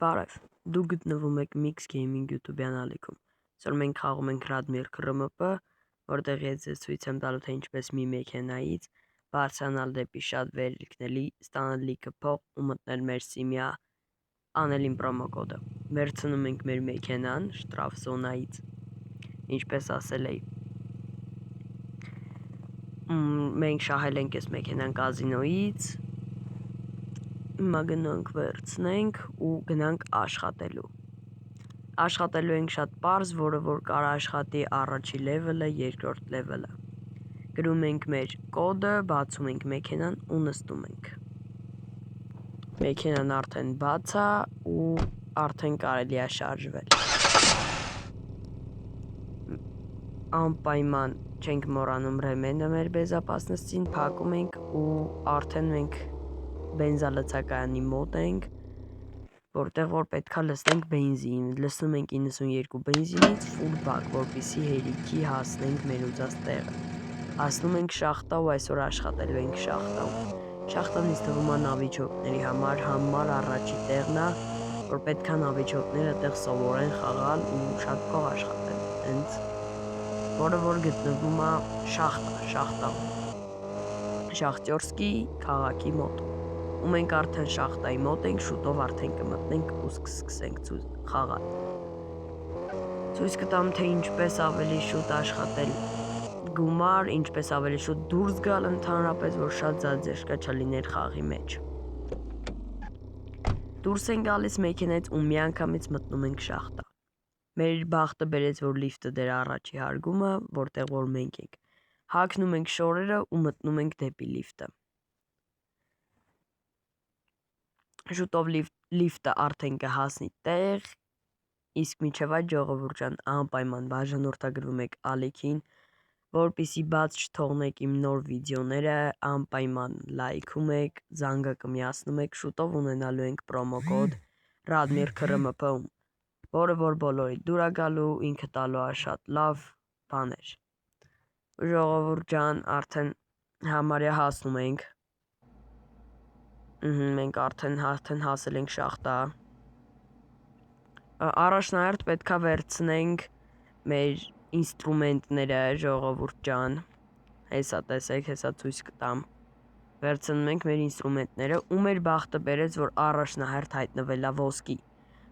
Բարև, դուք գտնվում եք Mix Gaming YouTube-յան ալիքում, այսօր մենք խաղում ենք Radmir KRMP, որտեղ ես ձեզ ցույց եմ տալու, թե ինչպես մի մեքենայից բարձրանալ դեպի շատ վերելքների, ստանալ լիքը փող ու մտնել մեր սիմիա անելին պրոմո կոդը։ Վերցնում ենք մեր մեքենան շտրաֆ զոնայից, ինչպես ասել էի, մենք շահել ենք այս մեքենան կազինոյից, հիմա գնանք վերցնենք ու գնանք աշխատելու։ Աշխատելու ենք շատ պարզ, որը որ կարա աշխատի առաջի լևելը, երկրորդ լևելը։ Գրում ենք մեր կոդը, բացում ենք մեքենան ու նստում ենք։ Մեքենան արդեն բաց է ու արդեն կարելի է շարժվել։ Անպայման չենք մոռանում ռեմենը մեր բեզապասնստին, փակում ենք ու արդեն մենք բենզալցակայանի մոտ ենք, որտեղ որ պետքա լցնենք բենզին, լցնում ենք 92 բենզինից ֆուլ բակ, որպեսզի հերիքի հասնենք մեր ուզած տեղը։ Հասնում ենք շախտա ու այսօր աշխատելու ենք շախտայում։ Շախտան ինձ թվում է նավիճոկների համար առաջի տեղն է, որ պետքա նավիճոկները այդտեղ սովորեն խաղալ ու շատ փող աշխատեն, հենց որը որ գտնվում է շախտայում, Շախտյորսկի քաղաքի մոտ։ Ու մենք արդեն շախտայի մոտ ենք, շուտով արդեն կմտնենք ու սկսենք խաղալ։ Ցույց կտամ, թե ինչպես ավելի շուտ աշխատել գումար, ինչպես ավելի շուտ դուրս գալ ընդհանրապես, որ շատ ձաձերշկա չլիներ խաղի մեջ։ Դուրս ենք գալիս մեքենայից ու միանգամից մտնում ենք շախտա։ Մեր բախտը բերեց, որ լիֆտը դեր առաջի հարգումը, որտեղ որ մենք ենք։ Հագնում ենք շորերը ու մտնում ենք դեպի լիֆտը։ Շուտով լիֆտը արդեն կհասնի տեղ, իսկ մինչև այդ ժողովուրդ ջան, անպայման բաժանորդագրվում եք ալիքին, որպեսզի բաց չթողնեք իմ նոր վիդեոները, անպայման լայքում եք, զանգակը միացնում եք, շուտով ունենալու ենք պրոմո կոդ Radmir KRMP-ում, որը որ բոլորի դուր է գալու, ինքը տալու է շատ լավ բաներ։ Ժողովուրդ ջան, արդեն համարյա հասնում ենք։ Մենք արդեն հասել ենք շախտա։ Առաջնահերթ պետքա վերցնենք մեր ինստրումենտները, ժողովուրդ ջան։ Հեսա տեսեք, հեսա ցույց կտամ։ Վերցնում ենք մեր ինստրումենտները ու մեր բախտը բերեց, որ առաջնահերթ հայտնվել է ոսկի։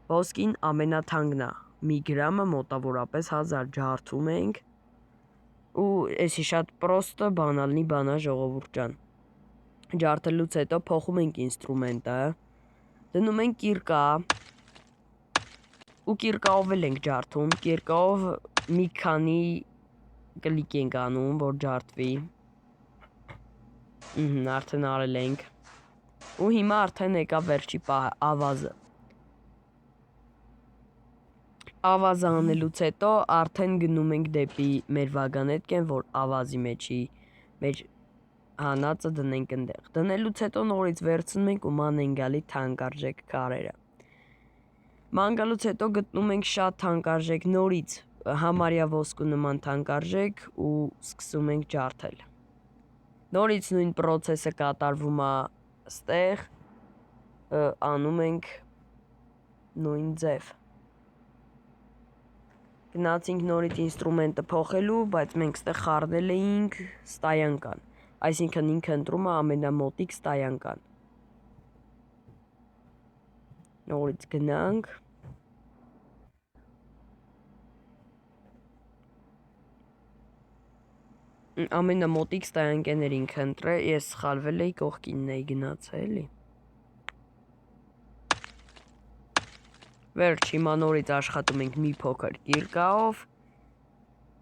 Ոսկին ամենաթանկն է։ Մի գրամը մոտավորապես 1000 ջարդում ենք ու էսի շատ պրոստը բանալնի բանա ժողովուրդ ջան։ Ջարդելուց հետո փոխում ենք ինստրումենտը, դնում ենք կիրկա ու կիրկաով էլ ենք ջարդում, կիրկաով մի քանի կլիկ ենք անում, որ ջարդվի։ Արդեն արել ենք։ Ու հիմա արդեն եկա վերջի պահը, ավազը։ Ավազը անելուց հետո արդեն գնում ենք դեպի մեր վագանետկեն, որ ավազի մեջի մեր հանածը դնենք ընդեղ։ Դնելուց հետո նորից վերցնում ենք ու ման ենք գալի թանկարժեք կարերը։ Ման գալուց հետո գտնում ենք շատ թանկարժեք նորից համարյա ոսկու նման թանկարժեք ու սկսում ենք ջարդել։ Նորից նույն պրոցեսը կատարվում է ստեղ, անում ենք նույն ձև։ Գնացինք նորից ինստրումենտը փոխելու, բայց մենք ստեղ խառնել էինք ստայանկան, այսինքն ինքը ընտրում է ամենամոտիկ ստայանկան։ Նորից գնանք։ Ամենամոտիկ ստայանկեներին քընտրե, ես սխալվել էի, կողքինն էի գնացել էլի։ Վերջ, հիմա նորից աշխատում ենք մի փոքր կիրկաով,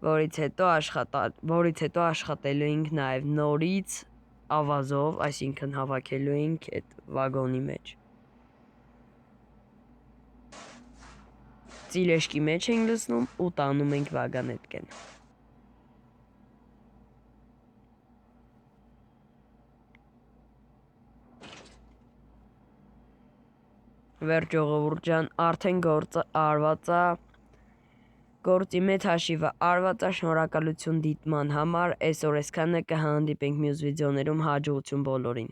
որից հետո աշխատելու ենք նաև նորից ավազով, այսինքն հավաքելու ենք այդ վագոնի մեջ։ Ծիլեշկի մեջ ենք լցնում ու տանում ենք վագանետկեն։ Վերջ ժողովուրդ ջան, արդեն գործը արված է, գործի մեծ հաշիվը արված է, շնորհակալություն դիտման համար, այսօր այսքանը, կհանդիպենք մյուս վիդեոներում, հաջողություն բոլորին։